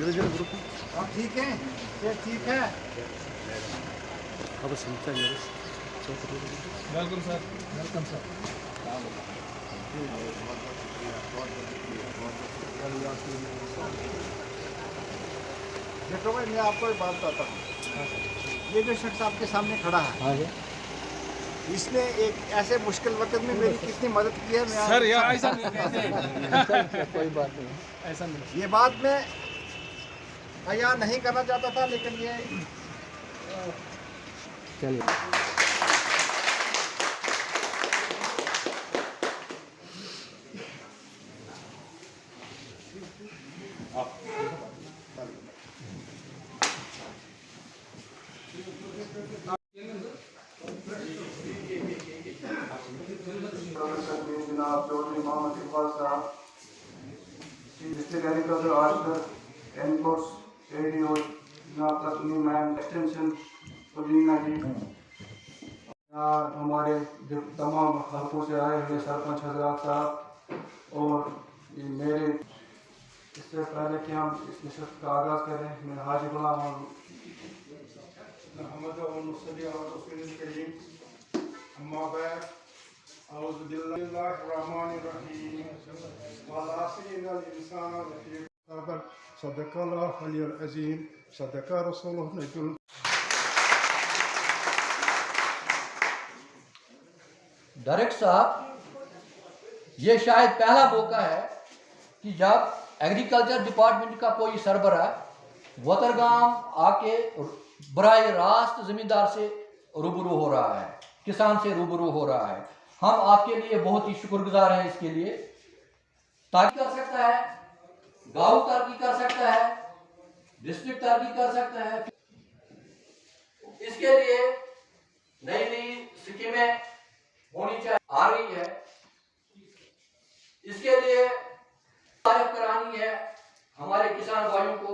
धीरे धीरे ग्रुप आप ठीक हैं? ये ठीक है। अब सुनते हैं वेलकम सर। Welcome sir. देखो भाई, मैं आपको एक बात बताता हूँ। ये जो शख्स आपके सामने खड़ा है, इसने एक ऐसे मुश्किल वक्त में मेरी कितनी मदद की है। मैं सर यार ऐसा नहीं कहते। कोई बात नहीं, ऐसा नहीं। ये बात मैं बयान नहीं करना चाहता था, लेकिन ये चलिए जनाब चौधरी मोहम्मद इकबाल साहब, डिस्ट्रिक्ट एग्रीकल्चर ऑफिसर एनकोर्स एडीओ जनाब तस्नीम मैम, एक्सटेंशन पुदीना जी, हमारे तमाम हल्कों से आए हुए सरपंच हजरात साहब, और मेरे इससे पहले कि हम इस नशस्त का आगाज़ करें, मैं हाजी गुलाम डायरेक्टर साहब, ये शायद पहला मौका है कि जब एग्रीकल्चर डिपार्टमेंट का कोई सरबरा वतरगाम आके बराह रास्त ज़मींदार से रूबरू हो रहा है, किसान से रूबरू हो रहा है। हम आपके लिए बहुत ही शुक्रगुजार हैं इसके लिए। ताकि कर सकता है, गांव तरक्की कर सकता है, डिस्ट्रिक्ट तरक्की कर सकता है। इसके लिए नई नई स्कीमें होनी चाहिए, आ रही है। इसके लिए तारीफ करानी है हमारे किसान भाइयों को।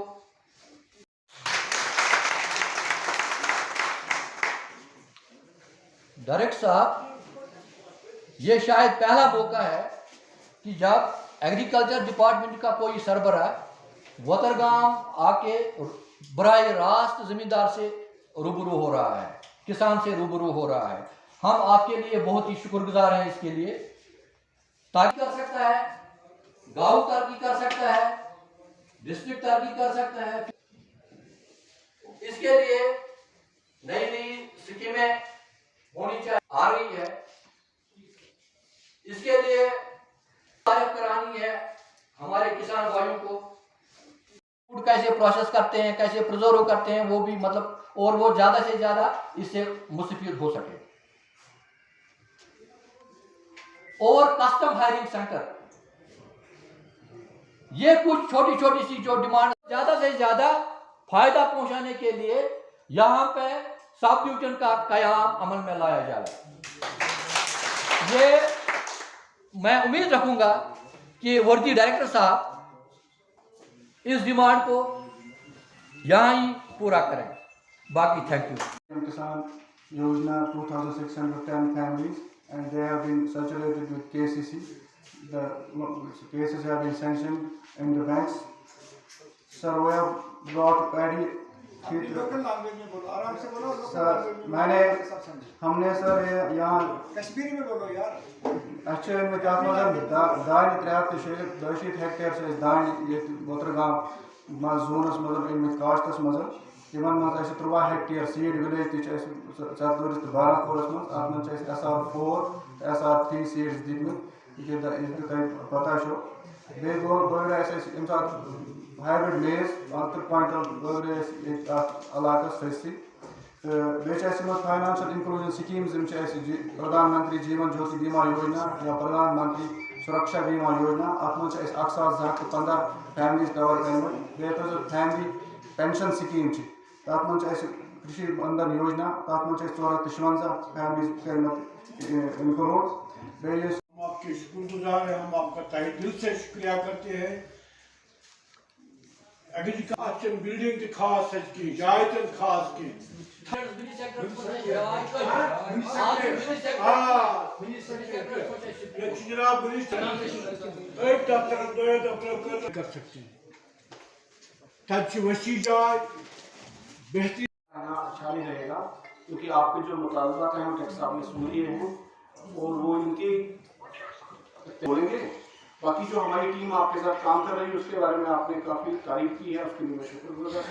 डायरेक्टर साहब, ये शायद पहला मौका है कि जब एग्रीकल्चर डिपार्टमेंट का कोई सरबरा वतरगाम आके बराह रास्त ज़मींदार से रूबरू हो रहा है, किसान से रूबरू हो रहा है। हम आपके लिए बहुत ही शुक्रगुजार हैं इसके लिए। ताकि कर सकता है, गांव तरक्की कर सकता है, डिस्ट्रिक्ट तरक्की कर सकता है। इसके लिए नई नई स्कीमें होनी चाहिए, आ रही है। इसके लिए तारीफ करानी है हमारे किसान भाइयों को। फूड कैसे प्रोसेस करते हैं, कैसे प्रिजर्व करते हैं, वो भी मतलब, और वो ज्यादा से ज्यादा इससे मुस्तफीद हो सके। और कस्टम हायरिंग सेंटर, ये कुछ छोटी छोटी सी जो डिमांड, ज्यादा से ज्यादा फायदा पहुंचाने के लिए यहाँ पे सब डिवीजन का कयाम अमल में लाया जाए। ये मैं उम्मीद रखूंगा कि वर्दी डायरेक्टर साहब इस डिमांड को यहाँ ही पूरा करें। बाकी थैंक यू। किसान योजना 2610 families, and they have been saturated with KCC. The cases have been sanctioned in the banks. Sir, we have brought paddy. Local language में बोलो, आराम से बोलो। सर हमने सर यहाँ कश्मीरी में बोलो यार। एक्चुअली में क्या मतलब दान 320 हेक्टेयर से दान ये वतरगाम जोनस मतलब इन काश्तस मज इन मज 13 हेक्टेयर सीड विलेज ती चतुर्स तो 12 कोरस मज अत मज SR4 SR3 सीड्स दिखने पता शो बे गो हाइब्रिड मेज 3 क्विंटल इलाकस फैसी फाइनेंशियल इंक्लूजन स्कीम्स प्रधानमंत्री जीवन ज्योति बीमा योजना या प्रधानमंत्री सुरक्षा बीमा योजना अत मज 1215 फैमिलीज कवर कर फैमिली पेंशन स्कीम तथ मज कृषि बंधन योजना तथ मज 456 फैमिलीज कर इंक्लूड। हम आपके शुक्रगुजार हैं, हम आपका तहे दिल से शुक्रिया करते हैं। एग्रीकल्चर बिल्डिंग की खास है की जायतन खास की जनाब एक दफ्तर 2 दफ्तर कर सकते हैं। तब वसी जाए बेहतरीन आना अच्छा नहीं रहेगा, क्योंकि आपके जो मुतालबात हैं वो टैक्स आपने सुन लिए हैं और वो इनकी बोलेंगे। बाकी जो हमारी टीम आपके साथ काम कर रही है उसके बारे में आपने काफ़ी तारीफ की है, उसके लिए मैं शुक्रगुजार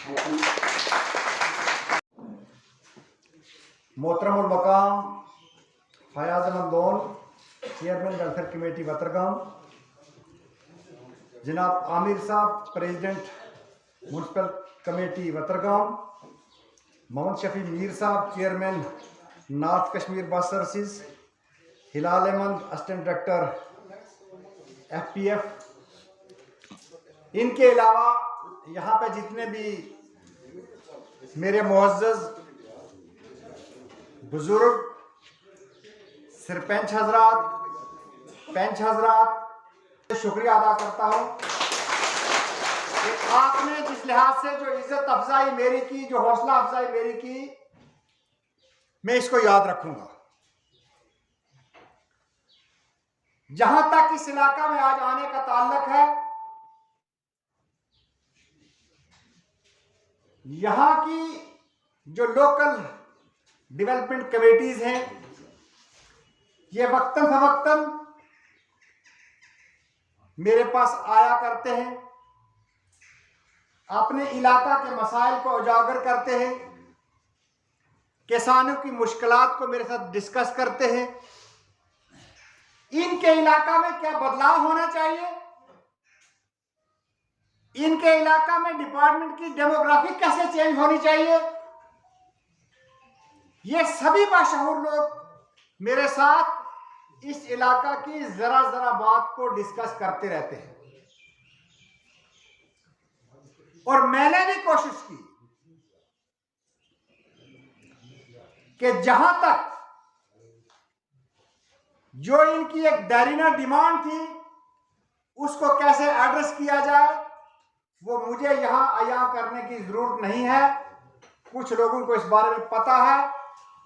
हूँ। मोहतरम उल मकाम Fayaz Ahmad Lone, chairman welfare committee Watergam, जनाब Aamir Sahab president municipal committee Watergam, Mohammad Shafi Mir Sahab chairman north Kashmir bus services, Hilal Ahmad assistant director FPF, इनके अलावा यहाँ पे जितने भी मेरे मुअज़्ज़ज़ बुजुर्ग, सरपंच हजरात, पंच हजरात, शुक्रिया अदा करता हूँ कि आपने जिस लिहाज से जो इज्जत अफजाई मेरी की, जो हौसला अफजाई मेरी की, मैं इसको याद रखूंगा। जहां तक इस इलाका में आज आने का ताल्लुक है, यहां की जो लोकल डेवलपमेंट कमेटीज हैं, ये वक्तन फवक्तन मेरे पास आया करते हैं, अपने इलाका के मसाइल को उजागर करते हैं, किसानों की मुश्किलात को मेरे साथ डिस्कस करते हैं। इनके इलाका में क्या बदलाव होना चाहिए, इनके इलाका में डिपार्टमेंट की डेमोग्राफी कैसे चेंज होनी चाहिए, ये सभी बाशऊर लोग मेरे साथ इस इलाका की जरा जरा बात को डिस्कस करते रहते हैं। और मैंने भी कोशिश की कि जहां तक जो इनकी एक दायरीना डिमांड थी उसको कैसे एड्रेस किया जाए, वो मुझे यहां अया करने की जरूरत नहीं है। कुछ लोगों को इस बारे में पता है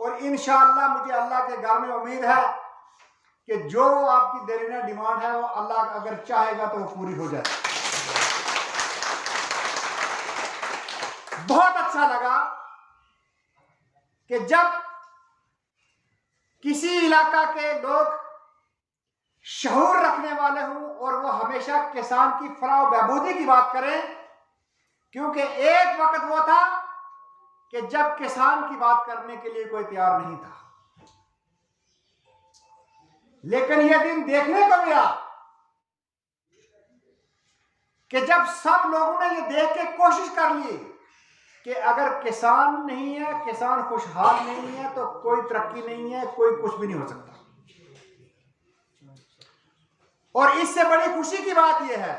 और इंशाअल्लाह मुझे अल्लाह के घर में उम्मीद है कि जो आपकी दायरीना डिमांड है वो अल्लाह अगर चाहेगा तो वो पूरी हो जाए। बहुत अच्छा लगा कि जब किसी इलाका के लोग शऊर रखने वाले हों और वो हमेशा किसान की फलाह बहबूदी की बात करें, क्योंकि एक वक्त वो था कि जब किसान की बात करने के लिए कोई तैयार नहीं था, लेकिन यह दिन देखने को मिला कि जब सब लोगों ने यह देख के कोशिश कर ली कि अगर किसान नहीं है, किसान खुशहाल नहीं है तो कोई तरक्की नहीं है, कोई कुछ भी नहीं हो सकता। और इससे बड़ी खुशी की बात यह है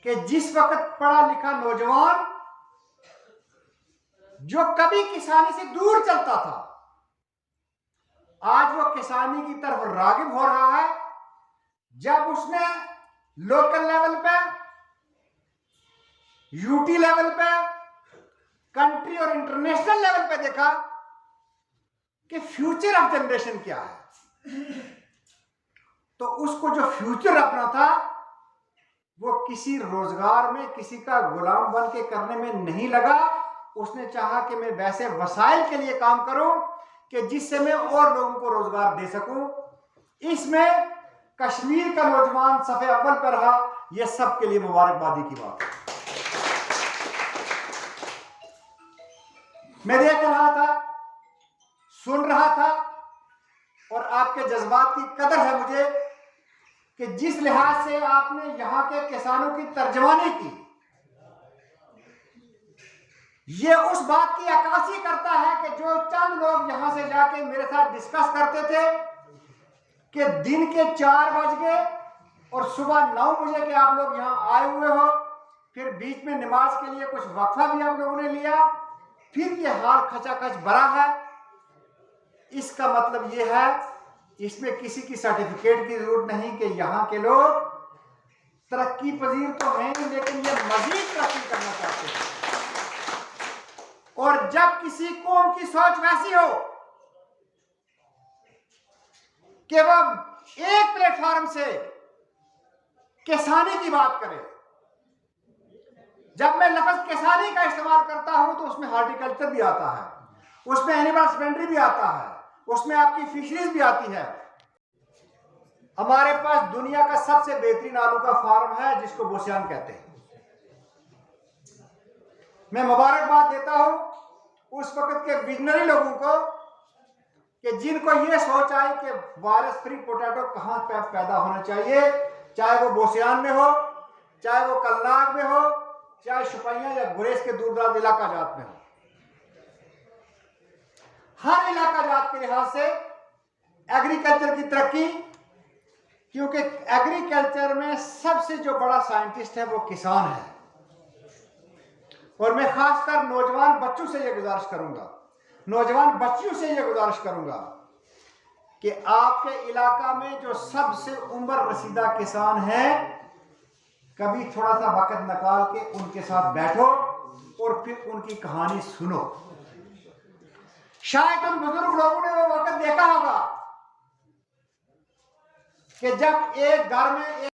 कि जिस वक्त पढ़ा लिखा नौजवान जो कभी किसानी से दूर चलता था, आज वो किसानी की तरफ रागिब हो रहा है। जब उसने लोकल लेवल पे, यूटी लेवल पे, कंट्री और इंटरनेशनल लेवल पे देखा कि फ्यूचर ऑफ जनरेशन क्या है, तो उसको जो फ्यूचर अपना था वो किसी रोजगार में किसी का गुलाम बन के करने में नहीं लगा। उसने चाहा कि मैं वैसे वसाइल के लिए काम करूं कि जिससे मैं और लोगों को रोजगार दे सकूं। इसमें कश्मीर का नौजवान सफे अव्वल पर रहा, यह सबके लिए मुबारकबादी की बात है। मैं देख रहा था, सुन रहा था और आपके जज्बात की कदर है मुझे कि जिस लिहाज से आपने यहां के किसानों की तर्जमानी की, ये उस बात की अक्कासी करता है कि जो चंद लोग यहां से जाके मेरे साथ डिस्कस करते थे कि दिन के 4 बज गए और सुबह 9 बजे के आप लोग यहां आए हुए हो, फिर बीच में नमाज के लिए कुछ वक्फा भी आप लोगों ने लिया, फिर ये हाल खचाखच भरा है। इसका मतलब ये है, इसमें किसी की सर्टिफिकेट की जरूरत नहीं कि यहाँ के लोग तरक्की पजीर तो हैं लेकिन ये मजीद तरक्की करना चाहते हैं। और जब किसी कौम की सोच वैसी हो कि वह एक प्लेटफॉर्म से किसानी की बात करे, जब मैं लफ्ज किसानी का इस्तेमाल करता हूं तो उसमें हॉर्टिकल्चर भी आता है, उसमें एनिमल हस्बेंड्री भी आता है, उसमें आपकी फिशरीज भी आती है। हमारे पास दुनिया का सबसे बेहतरीन आलू का फार्म है जिसको बोसियान कहते हैं। मैं मुबारकबाद देता हूं उस वक्त के विजनरी लोगों को कि जिनको ये सोच आई कि वायरस फ्री पोटैटो कहां पैदा होना चाहिए, चाहे वो बोसियान में हो, चाहे वो कलनाग में हो, चाहे शुपैया या गुरेज के दूर दराज इलाका जात में हो। हर इलाका जात के लिहाज से एग्रीकल्चर की तरक्की, क्योंकि एग्रीकल्चर में सबसे जो बड़ा साइंटिस्ट है वो किसान है। और मैं खासकर नौजवान बच्चों से ये गुजारिश करूंगा, नौजवान बच्चियों से ये गुजारिश करूंगा कि आपके इलाका में जो सबसे उम्र रसीदा किसान है, कभी थोड़ा सा वक्त निकाल के उनके साथ बैठो और फिर उनकी कहानी सुनो। शायद उन बुजुर्ग लोगों ने वो वक्त देखा होगा कि जब एक घर में एक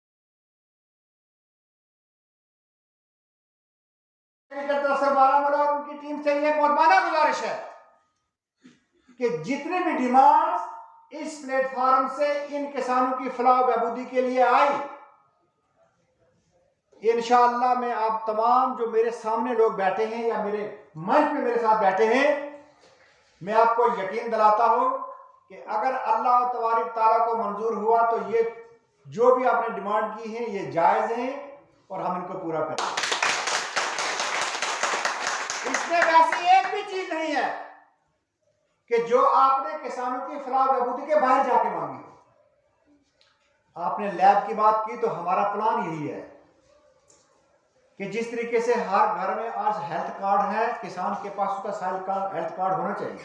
बारामूला और उनकी टीम से यह मुआहदा गुजारिश है कि जितनी भी डिमांड इस प्लेटफॉर्म से इन किसानों की फलाह बहबूदी के लिए आई, इंशाअल्लाह मैं आप तमाम जो मेरे सामने लोग बैठे हैं या मेरे मंच में मेरे साथ बैठे हैं, मैं आपको यकीन दिलाता हूं कि अगर अल्लाह तबारक ताला को मंजूर हुआ तो ये जो भी आपने डिमांड की है ये जायज़ है और हम इनको पूरा करें। इसमें वैसी एक भी चीज नहीं है कि जो आपने किसानों की फलाह बहबूदी के बाहर जाके मांगी हो। आपने लैब की बात की तो हमारा प्लान यही है कि जिस तरीके से हर घर में आज हेल्थ कार्ड है, किसान के पास उसका हेल्थ कार्ड होना चाहिए।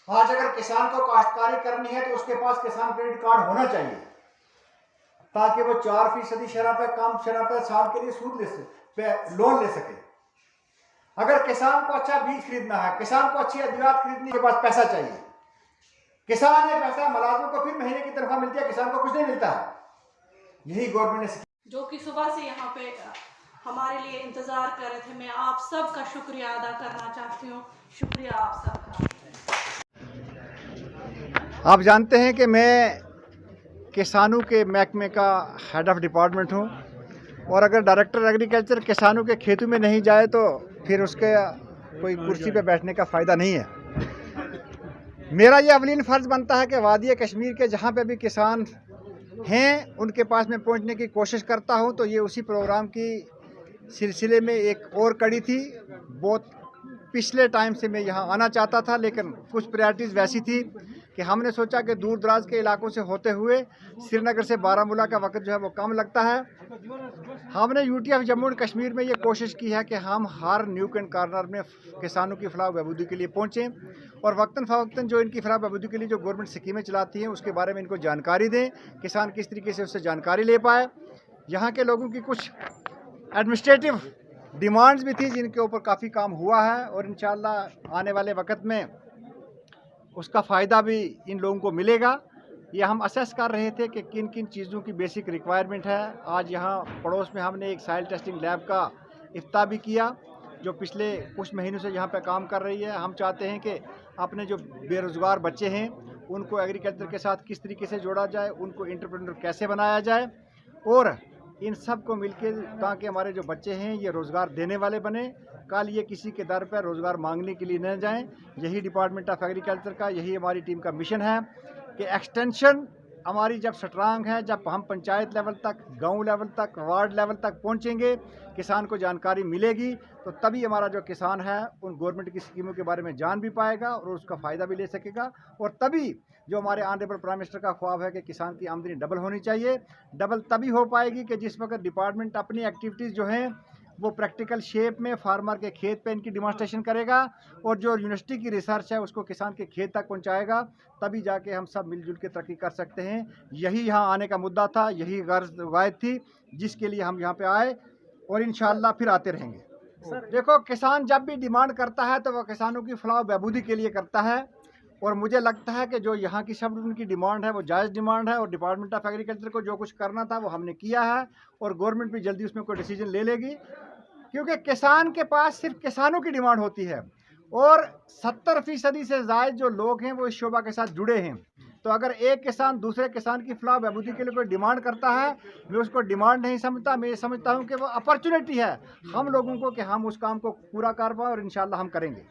आज अगर किसान को काश्तकारी करनी है तो उसके पास किसान क्रेडिट कार्ड होना चाहिए, ताकि वो 4% शरह पे, कम शरह पे साल के लिए सूद लोन ले सके। अगर किसान को अच्छा बीज खरीदना है, किसान को अच्छी अद्वियात खरीदने के पास पैसा चाहिए। किसान ने पैसा, मुलाजिम को फिर महीने की तनख्वाह मिलती है, किसान को कुछ नहीं मिलता है। यही गवर्नमेंट ने जो कि सुबह से यहाँ पे हमारे लिए इंतज़ार कर रहे थे। मैं आप सबका शुक्रिया अदा करना चाहती हूँ। शुक्रिया आप सबका। आप जानते हैं कि मैं किसानों के महकमे का हेड ऑफ डिपार्टमेंट हूँ, और अगर डायरेक्टर एग्रीकल्चर किसानों के खेतों में नहीं जाए तो फिर उसके कोई कुर्सी पे बैठने का फ़ायदा नहीं है। मेरा ये अवलीन फ़र्ज़ बनता है कि वादी कश्मीर के जहाँ पे भी किसान हैं उनके पास में पहुँचने की कोशिश करता हूँ। तो ये उसी प्रोग्राम की सिलसिले में एक और कड़ी थी। बहुत पिछले टाइम से मैं यहाँ आना चाहता था, लेकिन कुछ प्रायोरिटीज़ वैसी थी कि हमने सोचा कि दूर दराज के इलाकों से होते हुए श्रीनगर से बारामूला का वक्त जो है वो कम लगता है। हमने यूटीएफ जम्मू एंड कश्मीर में ये कोशिश की है कि हम हर न्यूक एंड कॉर्नर में किसानों की फलाह बहबूदी के लिए पहुँचें और वक्तन फ़वक्तन जो इनकी फलाह बहबूदी के लिए जो गवर्नमेंट स्कीमें चलाती हैं उसके बारे में इनको जानकारी दें, किसान किस तरीके से उससे जानकारी ले पाए। यहाँ के लोगों की कुछ एडमिनिस्ट्रेटिव डिमांड्स भी थी जिनके ऊपर काफ़ी काम हुआ है, और इंशाअल्लाह आने वाले वक्त में उसका फ़ायदा भी इन लोगों को मिलेगा। ये हम असेस कर रहे थे कि किन किन चीज़ों की बेसिक रिक्वायरमेंट है। आज यहाँ पड़ोस में हमने एक साइल टेस्टिंग लैब का इफ्ताह भी किया जो पिछले कुछ महीनों से यहाँ पे काम कर रही है। हम चाहते हैं कि अपने जो बेरोज़गार बच्चे हैं उनको एग्रीकल्चर के साथ किस तरीके से जोड़ा जाए, उनको एंटरप्रेन्योर कैसे बनाया जाए, और इन सब को मिलके ताकि हमारे जो बच्चे हैं ये रोज़गार देने वाले बने, कल ये किसी के दर पर रोज़गार मांगने के लिए न जाएं। यही डिपार्टमेंट ऑफ एग्रीकल्चर का, यही हमारी टीम का मिशन है कि एक्सटेंशन हमारी जब स्ट्रांग है, जब हम पंचायत लेवल तक, गांव लेवल तक, वार्ड लेवल तक पहुंचेंगे, किसान को जानकारी मिलेगी, तो तभी हमारा जो किसान है उन गवर्नमेंट की स्कीमों के बारे में जान भी पाएगा और उसका फ़ायदा भी ले सकेगा। और तभी जो हमारे ऑनरेबल प्राइम मिनिस्टर का ख्वाब है कि किसान की आमदनी डबल होनी चाहिए, डबल तभी हो पाएगी कि जिस वक्त डिपार्टमेंट अपनी एक्टिविटीज़ जो हैं वो प्रैक्टिकल शेप में फार्मर के खेत पे इनकी डिमॉन्स्ट्रेशन करेगा और जो यूनिवर्सिटी की रिसर्च है उसको किसान के खेत तक पहुंचाएगा, तभी जाके हम सब मिलजुल के तरक्की कर सकते हैं। यही यहाँ आने का मुद्दा था, यही गायद थी जिसके लिए हम यहाँ पे आए और इंशाअल्लाह फिर आते रहेंगे। देखो, किसान जब भी डिमांड करता है तो वह किसानों की फलाह बहबूदी के लिए करता है, और मुझे लगता है कि जो यहाँ की सब उनकी डिमांड है वो जायज़ डिमांड है, और डिपार्टमेंट ऑफ एग्रीकल्चर को जो कुछ करना था वो हमने किया है, और गवर्नमेंट भी जल्दी उसमें कोई डिसीजन ले लेगी। क्योंकि किसान के पास सिर्फ किसानों की डिमांड होती है और 70% से ज़ायद जो लोग हैं वो इस शोबा के साथ जुड़े हैं। तो अगर एक किसान दूसरे किसान की फलाह बहबूदी के लिए कोई डिमांड करता है, मैं उसको डिमांड नहीं समझता, मैं ये समझता हूँ कि वो अपॉर्चुनिटी है हम लोगों को कि हम उस काम को पूरा कर पाएँ और इंशाल्लाह हम करेंगे।